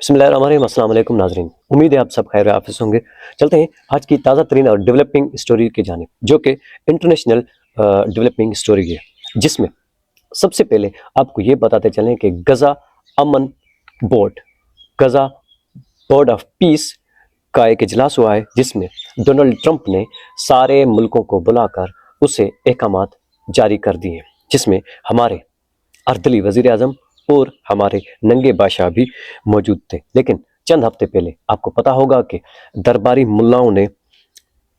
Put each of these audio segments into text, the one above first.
بسم اللہ الرحمن الرحیم۔ السلام علیکم ناظرین، امید ہے آپ سب خیر حافظ ہوں گے۔ چلتے ہیں آج کی تازہ ترین اور ڈیولپنگ سٹوری کی جانب، جو کہ انٹرنیشنل ڈیولپنگ سٹوری ہے، جس میں سب سے پہلے آپ کو یہ بتاتے چلیں کہ غزہ امن board Gaza board of peace کا ایک اجلاس ہوا ہے، جس میں ڈونلڈ ٹرمپ نے سارے ملکوں کو بلا کر اسے احکامات جاری کر دیے، جس میں ہمارے اردلی وزیر اعظم اور ہمارے ننگے بادشاہ بھی موجود تھے۔ لیکن چند ہفتے پہلے آپ کو پتا ہوگا کہ درباری ملاؤں نے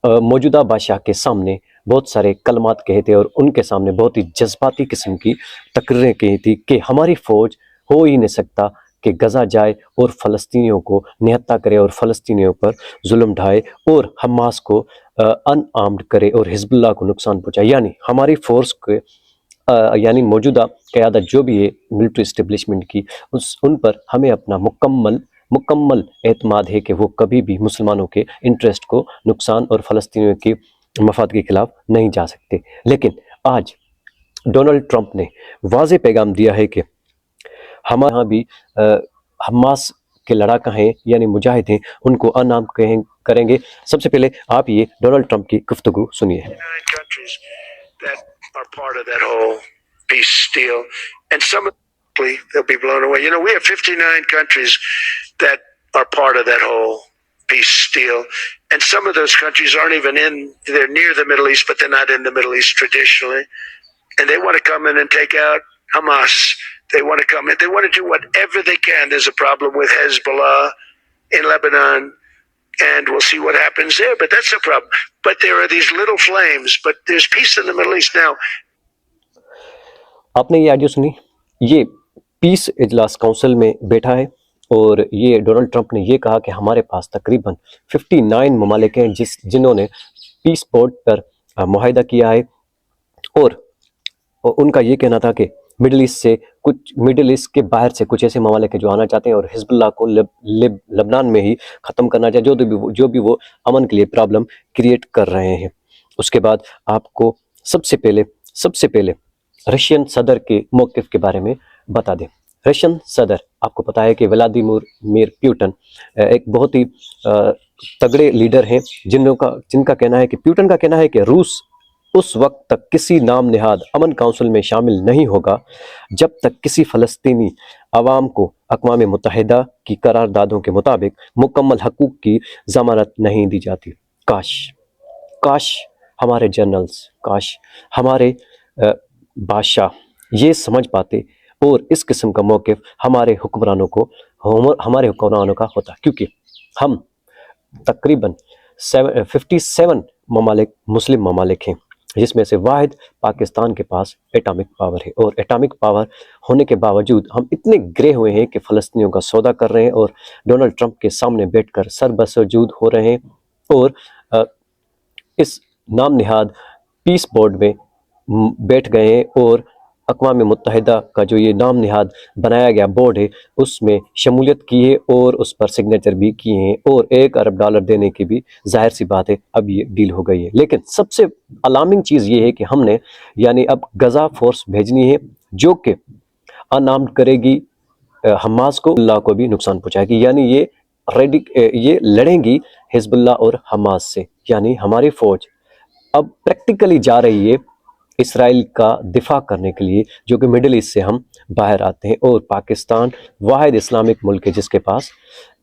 موجودہ بادشاہ کے سامنے بہت سارے کلمات کہے تھے، اور ان کے سامنے بہت ہی جذباتی قسم کی تقریریں کی تھی کہ ہماری فوج ہو ہی نہیں سکتا کہ غزہ جائے اور فلسطینیوں کو نہتہ کرے اور فلسطینیوں پر ظلم ڈھائے اور حماس کو ان آرمڈ کرے اور حزب اللہ کو نقصان پہنچائے۔ یعنی ہماری فورس کے یعنی موجودہ قیادت جو بھی ہے ملٹری اسٹیبلشمنٹ کی، ان پر ہمیں اپنا مکمل اعتماد ہے کہ وہ کبھی بھی مسلمانوں کے انٹرسٹ کو نقصان اور فلسطینیوں کے مفاد کے خلاف نہیں جا سکتے۔ لیکن آج ڈونلڈ ٹرمپ نے واضح پیغام دیا ہے کہ ہمارے یہاں بھی حماس کے لڑاکا ہیں، یعنی مجاہد ہیں، ان کو انعام کریں گے۔ سب سے پہلے آپ یہ ڈونلڈ ٹرمپ کی گفتگو سنیے۔ are part of that whole peace deal, and some of they'll be blown away. You know, we have 59 countries that are part of that whole peace deal, and some of those countries aren't even they're near the Middle East, but they're not in the Middle East traditionally, and they want to come in and take out Hamas. They want to come in, they want to do whatever they can. There's a problem with Hezbollah in Lebanon, and we'll see what happens there, but that's a problem. But there are these little flames, but there's peace in the Middle East now. آپ نے یہ audio سنی، یہ پیس اجلاس council میں بیٹھا ہے، اور یہ ڈونلڈ ٹرمپ نے یہ کہا کہ ہمارے پاس تقریباً 59 ممالک ہیں جنہوں نے پیس بورڈ پر معاہدہ کیا ہے، اور ان کا یہ کہنا تھا کہ مڈل ایسٹ کے باہر سے کچھ ایسے ممالک ہیں جو آنا چاہتے ہیں اور حزب اللہ کو لبنان میں ہی ختم کرنا چاہتے ہیں، جو بھی وہ امن کے لیے پرابلم کریٹ کر رہے ہیں۔ اس کے بعد آپ کو سب سے پہلے رشین صدر کے موقف کے بارے میں بتا دیں۔ رشین صدر، آپ کو پتا ہے کہ ولادیمیر پیوٹن ایک بہت ہی تگڑے لیڈر ہیں، جن کا کہنا ہے کہ پیوٹن کا کہنا ہے کہ روس اس وقت تک کسی نام نہاد امن کونسل میں شامل نہیں ہوگا جب تک کسی فلسطینی عوام کو اقوام متحدہ کی قراردادوں کے مطابق مکمل حقوق کی ضمانت نہیں دی جاتی۔ کاش ہمارے جنرلز، کاش ہمارے بادشاہ یہ سمجھ پاتے اور اس قسم کا موقف ہمارے حکمرانوں کا ہوتا، کیونکہ ہم تقریباً 57 مسلم ممالک ہیں، جس میں سے واحد پاکستان کے پاس ایٹامک پاور ہے، اور ایٹامک پاور ہونے کے باوجود ہم اتنے گرے ہوئے ہیں کہ فلسطینیوں کا سودا کر رہے ہیں، اور ڈونلڈ ٹرمپ کے سامنے بیٹھ کر سر بسجود ہو رہے ہیں، اور اس نام نہاد پیس بورڈ میں بیٹھ گئے ہیں، اور اقوام متحدہ کا جو یہ نام نہاد بنایا گیا بورڈ ہے اس میں شمولیت کی ہے، اور اس پر سگنیچر بھی کیے ہیں، اور $1 ارب دینے کی بھی ظاہر سی بات ہے اب یہ ڈیل ہو گئی ہے۔ لیکن سب سے الارمنگ چیز یہ ہے کہ ہم نے یعنی اب غزہ فورس بھیجنی ہے جو کہ انارمڈ کرے گی حماس کو، اللہ کو بھی نقصان پہنچائے گی، یعنی یہ لڑیں گی حزب اللہ اور حماس سے۔ یعنی ہماری فوج اب پریکٹیکلی جا رہی ہے اسرائیل کا دفاع کرنے کے لیے، جو کہ مڈل ایسٹ سے ہم باہر آتے ہیں، اور پاکستان واحد اسلامک ملک ہے جس کے پاس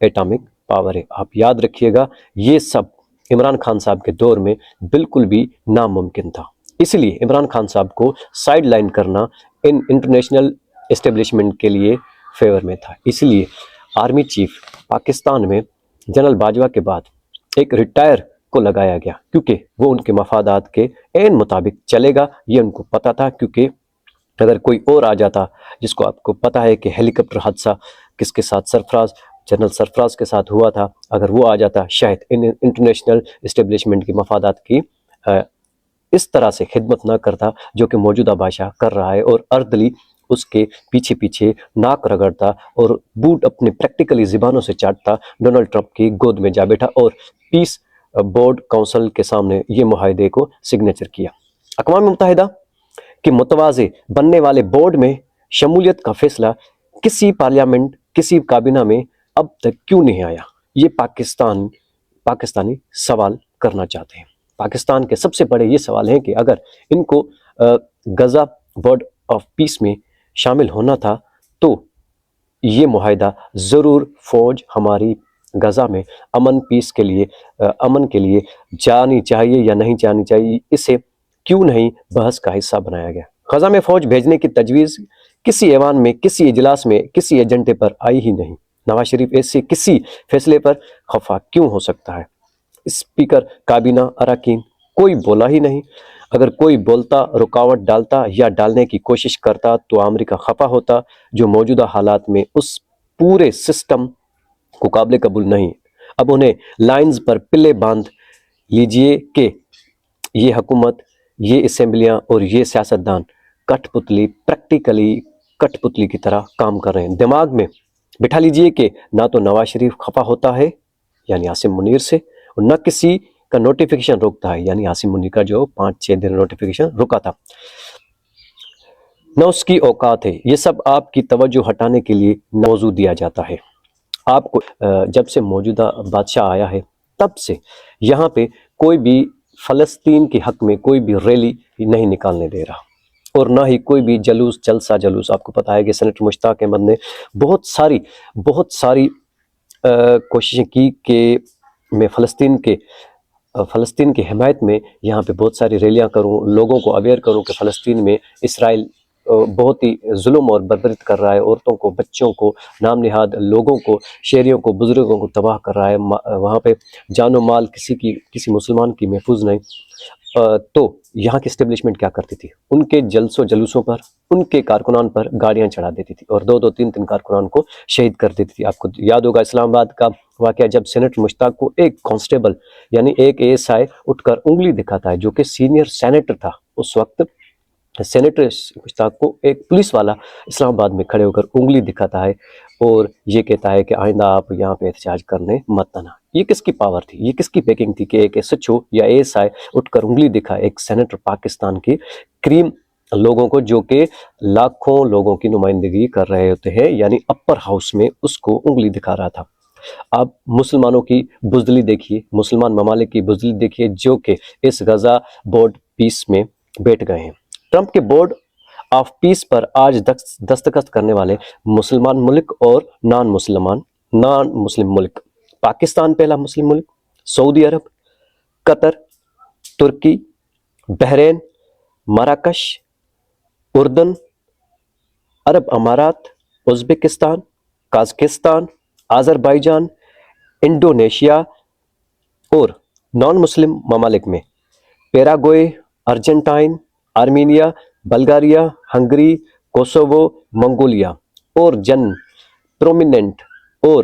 ایٹامک پاور ہے۔ آپ یاد رکھیے گا، یہ سب عمران خان صاحب کے دور میں بالکل بھی ناممکن تھا، اس لیے عمران خان صاحب کو سائیڈ لائن کرنا انٹرنیشنل اسٹیبلشمنٹ کے لیے فیور میں تھا۔ اس لیے آرمی چیف پاکستان میں جنرل باجوہ کے بعد ایک ریٹائر کو لگایا گیا، کیونکہ وہ ان کے مفادات کے عین مطابق چلے گا، یہ ان کو پتا تھا۔ کیونکہ اگر کوئی اور آ جاتا، جس کو آپ کو پتا ہے کہ ہیلی کاپٹر حادثہ کس کے ساتھ، جنرل سرفراز کے ساتھ ہوا تھا، اگر وہ آ جاتا شاید انٹرنیشنل اسٹیبلشمنٹ کی مفادات کی اس طرح سے خدمت نہ کرتا جو کہ موجودہ بادشاہ کر رہا ہے، اور اردلی اس کے پیچھے ناک رگڑتا اور بوٹ اپنے پریکٹیکلی زبانوں سے چاٹتا، ڈونلڈ ٹرمپ کی گود میں جا بیٹھا اور پیس بورڈ کونسل کے سامنے یہ معاہدے کو سگنیچر کیا۔ اقوام متحدہ کے متوازی بننے والے بورڈ میں شمولیت کا فیصلہ کسی پارلیمنٹ، کسی کابینہ میں اب تک کیوں نہیں آیا؟ یہ پاکستانی سوال کرنا چاہتے ہیں۔ پاکستان کے سب سے بڑے یہ سوال ہیں کہ اگر ان کو غزہ بورڈ آف پیس میں شامل ہونا تھا تو یہ معاہدہ ضرور فوج ہماری غزہ میں امن کے لیے جانی چاہیے یا نہیں جانی چاہیے، اسے کیوں نہیں بحث کا حصہ بنایا گیا؟ غزہ میں فوج بھیجنے کی تجویز کسی ایوان میں، کسی اجلاس میں، کسی ایجنڈے پر آئی ہی نہیں۔ نواز شریف ایسے کسی فیصلے پر خفا کیوں ہو سکتا ہے؟ اسپیکر کابینہ اراکین کوئی بولا ہی نہیں۔ اگر کوئی بولتا، رکاوٹ ڈالتا یا ڈالنے کی کوشش کرتا تو امریکہ خفا ہوتا، جو موجودہ حالات میں اس پورے سسٹم کو قابل قبول نہیں۔ اب انہیں لائنز پر پلے باندھ لیجئے کہ یہ حکومت، یہ اسمبلیاں اور یہ سیاستدان پریکٹیکلی کٹ پتلی کی طرح کام کر رہے ہیں۔ دماغ میں بٹھا لیجئے کہ نہ تو نواز شریف خفا ہوتا ہے یعنی عاصم منیر سے، اور نہ کسی کا نوٹیفیکیشن روکتا ہے یعنی عاصم منیر کا جو 5-6 دن نوٹیفیکیشن رکا تھا، نہ اس کی اوقات ہے۔ یہ سب آپ کی توجہ ہٹانے کے لیے موضوع دیا جاتا ہے۔ آپ کو جب سے موجودہ بادشاہ آیا ہے تب سے یہاں پہ کوئی بھی فلسطین کے حق میں کوئی بھی ریلی نہیں نکالنے دے رہا، اور نہ ہی کوئی بھی جلوس۔ آپ کو پتہ ہے کہ سینیٹر مشتاق احمد نے بہت ساری کوششیں کی کہ میں فلسطین کی حمایت میں یہاں پہ بہت ساری ریلیاں کروں، لوگوں کو اویئر کروں کہ فلسطین میں اسرائیل بہت ہی ظلم اور بربریت کر رہا ہے، عورتوں کو، بچوں کو، نام نہاد لوگوں کو، شہریوں کو، بزرگوں کو تباہ کر رہا ہے، وہاں پہ جان و مال کسی مسلمان کی محفوظ نہیں۔ تو یہاں کی اسٹیبلشمنٹ کیا کرتی تھی؟ ان کے جلوسوں پر، ان کے کارکنان پر گاڑیاں چڑھا دیتی تھی اور 2-3 کارکنان کو شہید کر دیتی تھی۔ آپ کو یاد ہوگا اسلام آباد کا واقعہ، جب سینیٹر مشتاق کو ایک کانسٹیبل یعنی ایک ASI اٹھ کر انگلی دکھاتا ہے، جو کہ سینئر سینیٹر تھا اس وقت، سینیٹر مشتاق کو ایک پولیس والا اسلام آباد میں کھڑے ہو کر انگلی دکھاتا ہے اور یہ کہتا ہے کہ آئندہ آپ یہاں پہ احتجاج کرنے مت آنا۔ یہ کس کی پاور تھی؟ یہ کس کی پیکنگ تھی کہ ایک SHO یا ASI اٹھ کر انگلی دکھائے ایک سینیٹر پاکستان کی کریم لوگوں کو، جو کہ لاکھوں لوگوں کی نمائندگی کر رہے ہوتے ہیں، یعنی اپر ہاؤس میں اس کو انگلی دکھا رہا تھا۔ آپ مسلمانوں کی بزدلی دیکھیے، مسلمان ممالک کی بزدلی دیکھیے، جو کہ اس غزہ بورڈ پیس میں بیٹھ گئے ہیں۔ ٹرمپ کے بورڈ آف پیس پر آج دستخط کرنے والے مسلمان ملک اور نان مسلم ملک: پاکستان پہلا مسلم ملک، سعودی عرب، قطر، ترکی، بحرین، مراکش، اردن، عرب امارات، ازبکستان، قازقستان، آذربائیجان، انڈونیشیا، اور نان مسلم ممالک میں Paraguay, Argentina, Armenia, Bulgaria, Hungary, Kosovo, Mongolia, اور پرومیننٹ اور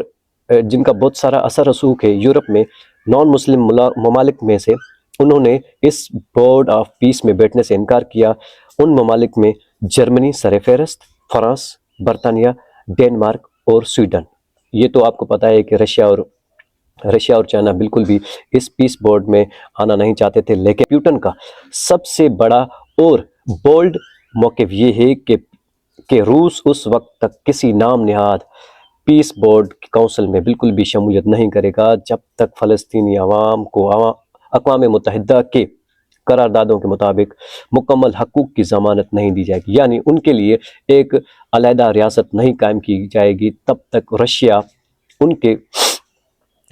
جن کا بہت سارا اثر رسوخ ہے یورپ میں نان مسلم ممالک میں سے، انہوں نے اس بورڈ آف پیس میں بیٹھنے سے انکار کیا۔ ان ممالک میں جرمنی سر فہرست، فرانس، برطانیہ، ڈنمارک اور سویڈن۔ یہ تو آپ کو پتہ ہے کہ رشیا اور چائنا بالکل بھی اس پیس بورڈ میں آنا نہیں چاہتے تھے، لیکن پیوٹن کا سب سے بڑا اور بولڈ موقف یہ ہے کہ روس اس وقت تک کسی نام نہاد پیس بورڈ کونسل میں بالکل بھی شمولیت نہیں کرے گا جب تک فلسطینی عوام کو اقوام متحدہ کے قراردادوں کے مطابق مکمل حقوق کی ضمانت نہیں دی جائے گی، یعنی ان کے لیے ایک علیحدہ ریاست نہیں قائم کی جائے گی، تب تک رشیا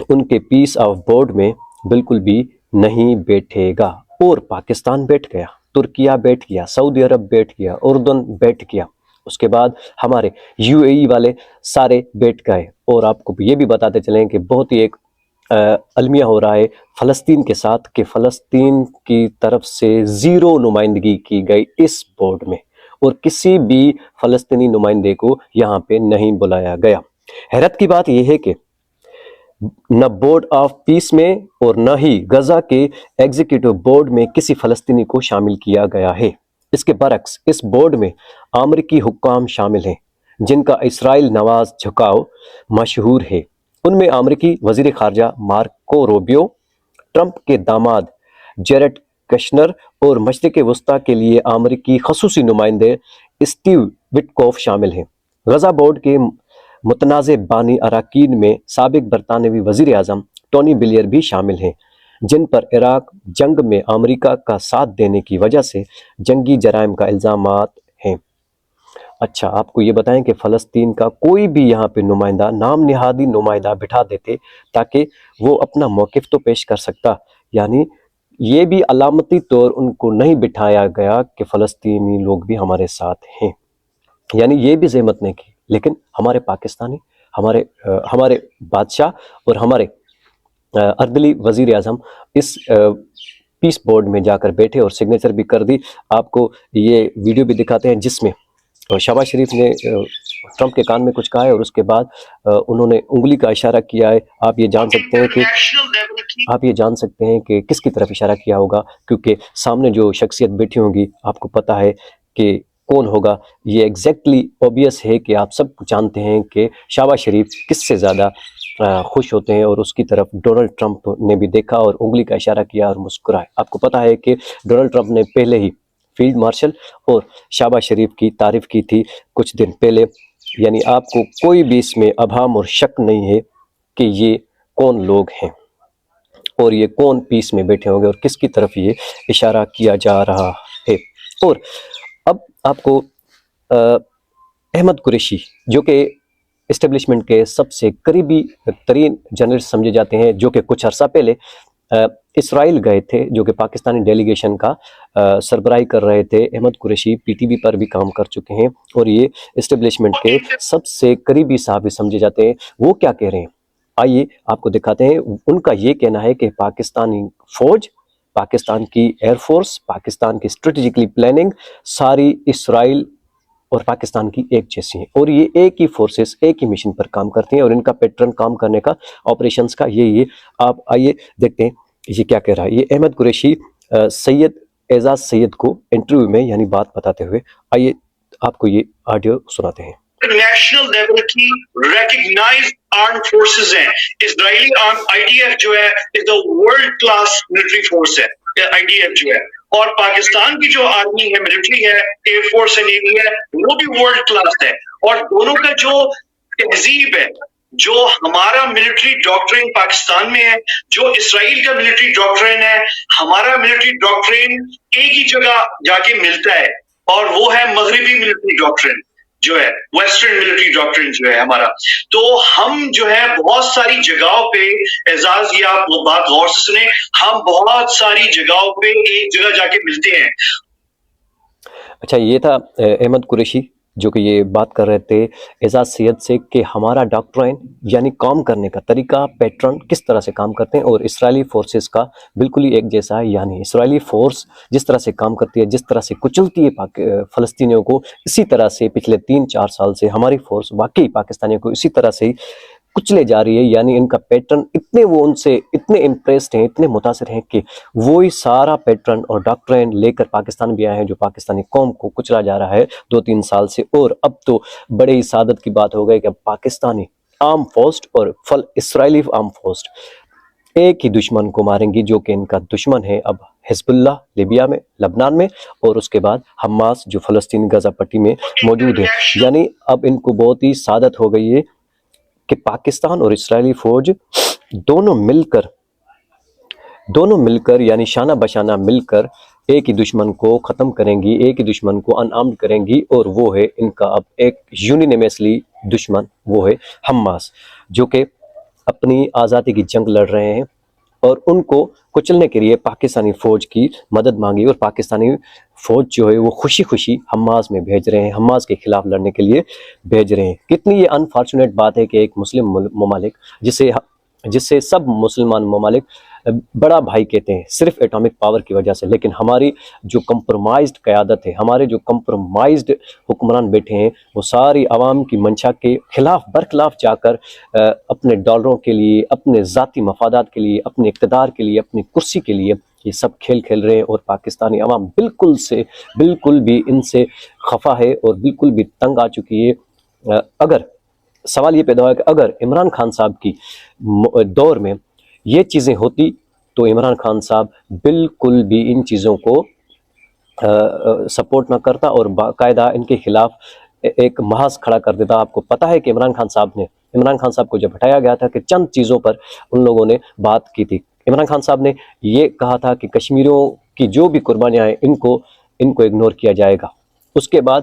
ان کے پیس آف بورڈ میں بالکل بھی نہیں بیٹھے گا۔ اور پاکستان بیٹھ گیا، ترکیہ بیٹھ گیا، سعودی عرب بیٹھ گیا، اردن بیٹھ گیا، اس کے بعد ہمارے UAE والے سارے بیٹھ گئے۔ اور آپ کو یہ بھی بتاتے چلیں کہ بہت ہی ایک المیہ ہو رہا ہے فلسطین کے ساتھ کہ فلسطین کی طرف سے 0 نمائندگی کی گئی اس بورڈ میں، اور کسی بھی فلسطینی نمائندے کو یہاں پہ نہیں بلایا گیا۔ حیرت کی بات یہ ہے کہ نہ بورڈ آف پیس میں اور نہ ہی غزہ کے ایگزیکٹو بورڈ میں کسی فلسطینی کو شامل کیا گیا ہے۔ اس کے برعکس اس بورڈ میں امریکی حکام شامل ہیں جن کا اسرائیل نواز جھکاؤ مشہور ہے۔ ان میں امریکی وزیر خارجہ مارکو روبیو، ٹرمپ کے داماد جیریڈ کشنر اور مشرق وسطیٰ کے لیے امریکی خصوصی نمائندے اسٹیو وٹکوف شامل ہیں۔ غزہ بورڈ کے متنازع بانی اراکین میں سابق برطانوی وزیر اعظم ٹونی بلیئر بھی شامل ہیں، جن پر عراق جنگ میں امریکہ کا ساتھ دینے کی وجہ سے جنگی جرائم کا الزامات ہیں۔ اچھا، آپ کو یہ بتائیں کہ فلسطین کا کوئی بھی یہاں پہ نمائندہ، نام نہادی نمائندہ بٹھا دیتے تاکہ وہ اپنا موقف تو پیش کر سکتا، یعنی یہ بھی علامتی طور ان کو نہیں بٹھایا گیا کہ فلسطینی لوگ بھی ہمارے ساتھ ہیں، یعنی یہ بھی زحمت نہیں کی، لیکن ہمارے پاکستانی، ہمارے بادشاہ اور ہمارے اردلی وزیر اعظم اس پیس بورڈ میں جا کر بیٹھے اور سگنیچر بھی کر دی۔ آپ کو یہ ویڈیو بھی دکھاتے ہیں جس میں شہباز شریف نے ٹرمپ کے کان میں کچھ کہا ہے اور اس کے بعد انہوں نے انگلی کا اشارہ کیا ہے۔ آپ یہ جان سکتے ہیں کہ کس کی طرف اشارہ کیا ہوگا، کیونکہ سامنے جو شخصیت بیٹھی ہوگی آپ کو پتہ ہے کہ کون ہوگا۔ یہ ایگزیکٹلی اوبیس ہے کہ آپ سب جانتے ہیں کہ شہباز شریف کس سے زیادہ خوش ہوتے ہیں، اور اس کی طرف ڈونلڈ ٹرمپ نے بھی دیکھا اور انگلی کا اشارہ کیا اور مسکرائے۔ آپ کو پتہ ہے کہ ڈونلڈ ٹرمپ نے پہلے ہی فیلڈ مارشل اور شہباز شریف کی تعریف کی تھی کچھ دن پہلے، یعنی آپ کو کوئی بھی اس میں ابہام اور شک نہیں ہے کہ یہ کون لوگ ہیں اور یہ کون پیس میں بیٹھے ہوں گے اور کس کی طرف یہ اشارہ کیا جا رہا ہے۔ اور اب آپ کو احمد قریشی، جو کہ اسٹیبلشمنٹ کے سب سے قریبی ترین جرنلسٹ سمجھے جاتے ہیں، جو کہ کچھ عرصہ پہلے اسرائیل گئے تھے، جو کہ پاکستانی ڈیلیگیشن کا سربراہی کر رہے تھے۔ Ahmed Qureshi P T V پر بھی کام کر چکے ہیں اور یہ اسٹیبلشمنٹ کے سب سے قریبی صحافی سمجھے جاتے ہیں۔ وہ کیا کہہ رہے ہیں آئیے آپ کو دکھاتے ہیں۔ ان کا یہ کہنا ہے کہ پاکستانی فوج، پاکستان کی ایئر فورس، پاکستان کی اسٹریٹجیکلی پلاننگ ساری اسرائیل اور پاکستان کی ایک جیسی ہیں، اور یہ ایک ہی فورسز ایک ہی مشن پر کام کرتی ہیں، اور ان کا پیٹرن کام کرنے کا، آپریشنز کا یہ آپ آئیے دیکھتے ہیں یہ کیا کہہ رہا ہے۔ یہ احمد قریشی سید اعزاز سید کو انٹرویو میں یعنی بات بتاتے ہوئے، آئیے آپ کو یہ آڈیو سناتے ہیں۔ نیشنل لیول کی ریکگنائز آرم فورسز ہیں۔ اسرائیلی آئی ٹی ایف جو ہے ورلڈ کلاس ملٹری فورس ہے، آئی ٹی ایف جو ہے، اور پاکستان کی جو آرمی ہے، ملٹری ہے، ایئر فورس ہے، نیوی ہے، وہ بھی ورلڈ کلاس ہے۔ اور دونوں کا جو تہذیب ہے، جو ہمارا ملٹری ڈاکٹرین پاکستان میں ہے، جو اسرائیل کا ملٹری ڈاکٹرین ہے، ہمارا ملٹری ڈاکٹرین ایک ہی جگہ جا کے ملتا ہے، اور وہ ہے مغربی ملٹری ڈاکٹرین جو ہے، ویسٹرن ملٹری ڈاکٹرین جو ہے ہمارا۔ تو ہم جو ہے بہت ساری جگہوں پہ، اعزاز یہ آپ وہ بات غور سے سنیں، ہم بہت ساری جگہوں پہ ایک جگہ جا کے ملتے ہیں۔ اچھا، یہ تھا احمد قریشی جو کہ یہ بات کر رہے تھے اعزاز سید سے کہ ہمارا ڈاکٹرائن یعنی کام کرنے کا طریقہ، پیٹرن کس طرح سے کام کرتے ہیں، اور اسرائیلی فورسز کا بالکل ہی ایک جیسا ہے، یعنی اسرائیلی فورس جس طرح سے کام کرتی ہے، جس طرح سے کچلتی ہے فلسطینیوں کو، اسی طرح سے پچھلے 3-4 سال سے ہماری فورس واقعی پاکستانیوں کو اسی طرح سے کچلے جا رہی ہے۔ یعنی ان کا پیٹرن اتنے وہ ان سے اتنے امپریسڈ ہیں، اتنے متاثر ہیں کہ وہی سارا پیٹرن اور ڈاکٹرین لے کر پاکستان بھی آئے ہیں، جو پاکستانی قوم کو کچلا جا رہا ہے 2-3 سال سے۔ اور اب تو بڑے ہی سعادت کی بات ہو گئی کہ اب پاکستانی آرم فورس اور اسرائیلی آرم فورس ایک ہی دشمن کو ماریں گی، جو کہ ان کا دشمن ہے اب حزب اللہ لیبیا میں، لبنان میں، اور اس کے بعد حماس جو فلسطین غزہ پٹی میں موجود ہے۔ یعنی اب ان کو بہت ہی سعادت ہو گئی ہے کہ پاکستان اور اسرائیلی فوج دونوں مل کر یعنی شانہ بشانہ مل کر ایک ہی دشمن کو ختم کریں گی، ایک ہی دشمن کو انآرمڈ کریں گی، اور وہ ہے ان کا اب ایک یونینیمسلی دشمن، وہ ہے حماس، جو کہ اپنی آزادی کی جنگ لڑ رہے ہیں، اور ان کو کچلنے کے لیے پاکستانی فوج کی مدد مانگی، اور پاکستانی فوج جو ہے وہ خوشی خوشی حماس میں بھیج رہے ہیں، حماس کے خلاف لڑنے کے لیے بھیج رہے ہیں۔ کتنی یہ انفارچونیٹ بات ہے کہ ایک مسلم ممالک جسے سب مسلمان ممالک بڑا بھائی کہتے ہیں صرف ایٹامک پاور کی وجہ سے، لیکن ہماری جو کمپرومائزڈ قیادت ہے، ہمارے جو کمپرومائزڈ حکمران بیٹھے ہیں، وہ ساری عوام کی منشا کے خلاف برخلاف جا کر اپنے ڈالروں کے لیے، اپنے ذاتی مفادات کے لیے، اپنے اقتدار کے لیے، اپنی کرسی کے لیے یہ سب کھیل رہے ہیں، اور پاکستانی عوام بالکل بھی ان سے خفا ہے اور بالکل بھی تنگ آ چکی ہے۔ اگر سوال یہ پیدا ہوا کہ اگر عمران خان صاحب کی دور میں یہ چیزیں ہوتی تو عمران خان صاحب بالکل بھی ان چیزوں کو سپورٹ نہ کرتا اور باقاعدہ ان کے خلاف ایک محاذ کھڑا کر دیتا. آپ کو پتہ ہے کہ عمران خان صاحب کو جب ہٹایا گیا تھا کہ چند چیزوں پر ان لوگوں نے بات کی تھی. عمران خان صاحب نے یہ کہا تھا کہ کشمیریوں کی جو بھی قربانیاں ہیں ان کو اگنور کیا جائے گا. اس کے بعد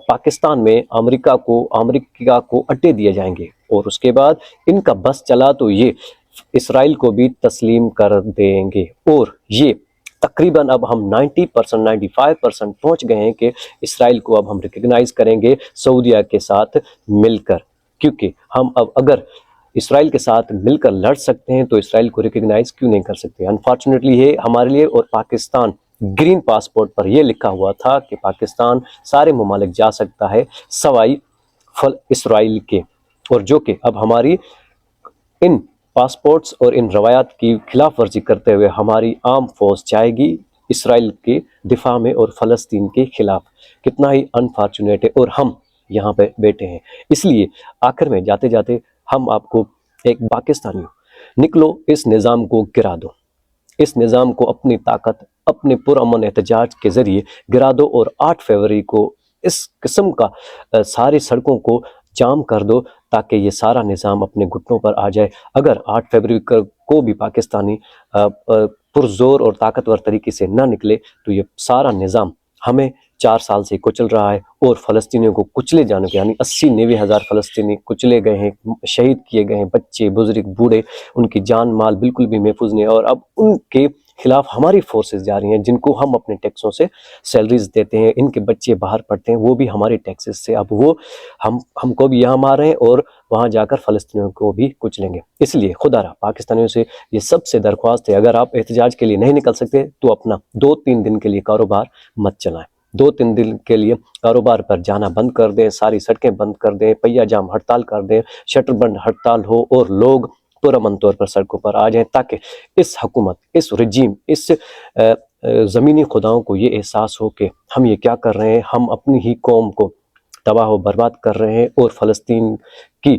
پاکستان میں امریکہ کو اڈے دیے جائیں گے، اور اس کے بعد ان کا بس چلا تو یہ اسرائیل کو بھی تسلیم کر دیں گے. اور یہ تقریباً اب ہم 90% 95% پہنچ گئے ہیں کہ اسرائیل کو اب ہم ریکگنائز کریں گے سعودیہ کے ساتھ مل کر، کیونکہ ہم اب اگر اسرائیل کے ساتھ مل کر لڑ سکتے ہیں تو اسرائیل کو ریکگنائز کیوں نہیں کر سکتے. انفارچونیٹلی یہ ہمارے لیے، اور پاکستان گرین پاسپورٹ پر یہ لکھا ہوا تھا کہ پاکستان سارے ممالک جا سکتا ہے سوائے اسرائیل کے، اور جو کہ اب ہماری ان پاسپورٹس اور ان روایات کی خلاف ورزی کرتے ہوئے ہماری عام فوج جائے گی اسرائیل کے دفاع میں اور فلسطین کے خلاف. کتنا ہی انفارچونیٹ ہے، اور ہم یہاں پہ بیٹھے ہیں. اس لیے آخر میں جاتے جاتے ہم آپ کو ایک پاکستانیوں، نکلو اس نظام کو گرا دو، اس نظام کو اپنی طاقت، اپنے پرامن احتجاج کے ذریعے گرا دو، اور 8 فروری کو اس قسم کا ساری سڑکوں کو جام کر دو تاکہ یہ سارا نظام اپنے گھٹنوں پر آ جائے. اگر 8 فروری کو بھی پاکستانی پرزور اور طاقتور طریقے سے نہ نکلے تو یہ سارا نظام ہمیں 4 سال سے کچل رہا ہے، اور فلسطینیوں کو کچلے جانے کے، یعنی 80-90 ہزار فلسطینی کچلے گئے ہیں، شہید کیے گئے ہیں، بچے بزرگ بوڑھے، ان کی جان مال بالکل بھی محفوظ نہیں ہے. اور اب ان کے خلاف ہماری فورسز جا رہی ہیں جن کو ہم اپنے ٹیکسوں سے سیلریز دیتے ہیں، ان کے بچے باہر پڑھتے ہیں، وہ بھی ہمارے ٹیکسز سے. اب وہ ہم کو بھی یہاں مار رہے ہیں اور وہاں جا کر فلسطینیوں کو بھی کچلیں گے. اس لیے خدا رہا پاکستانیوں سے یہ سب سے درخواست ہے، اگر آپ احتجاج کے لیے نہیں نکل سکتے تو اپنا 2-3 دن کے لیے کاروبار مت چلائیں. 2-3 دن کے لیے کاروبار پر جانا بند کر دیں، ساری سڑکیں بند کر دیں، پہیہ جام ہڑتال کر دیں، شٹر بند ہڑتال ہو، اور لوگ پرامن طور پر سڑکوں پر آ جائیں تاکہ اس حکومت، اس رجیم، اس زمینی خداؤں کو یہ احساس ہو کہ ہم یہ کیا کر رہے ہیں، ہم اپنی ہی قوم کو تباہ و برباد کر رہے ہیں، اور فلسطین کی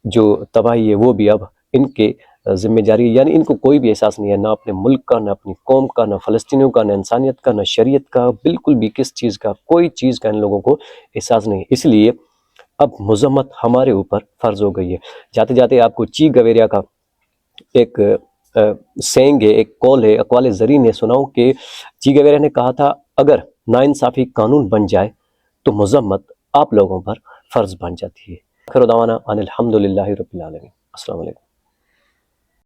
جو تباہی ہے وہ بھی اب ان کے ذمہ جاری ہے. یعنی ان کو کوئی بھی احساس نہیں ہے، نہ اپنے ملک کا، نہ اپنی قوم کا، نہ فلسطینیوں کا، نہ انسانیت کا، نہ شریعت کا، بالکل بھی کس چیز کا، کوئی چیز کا ان لوگوں کو احساس نہیں ہے. اس لیے اب مذمت ہمارے اوپر فرض ہو گئی ہے. جاتے جاتے آپ کو چی گویریا کا ایک سینگ ہے، ایک کال ہے، اقوال زرین نے سناؤں کہ چی گویریا نے کہا تھا اگر ناانصافی قانون بن جائے تو مذمت آپ لوگوں پر فرض بن جاتی ہے. آخر دعوانا ان الحمدللہ رب العالمین. السلام علیکم.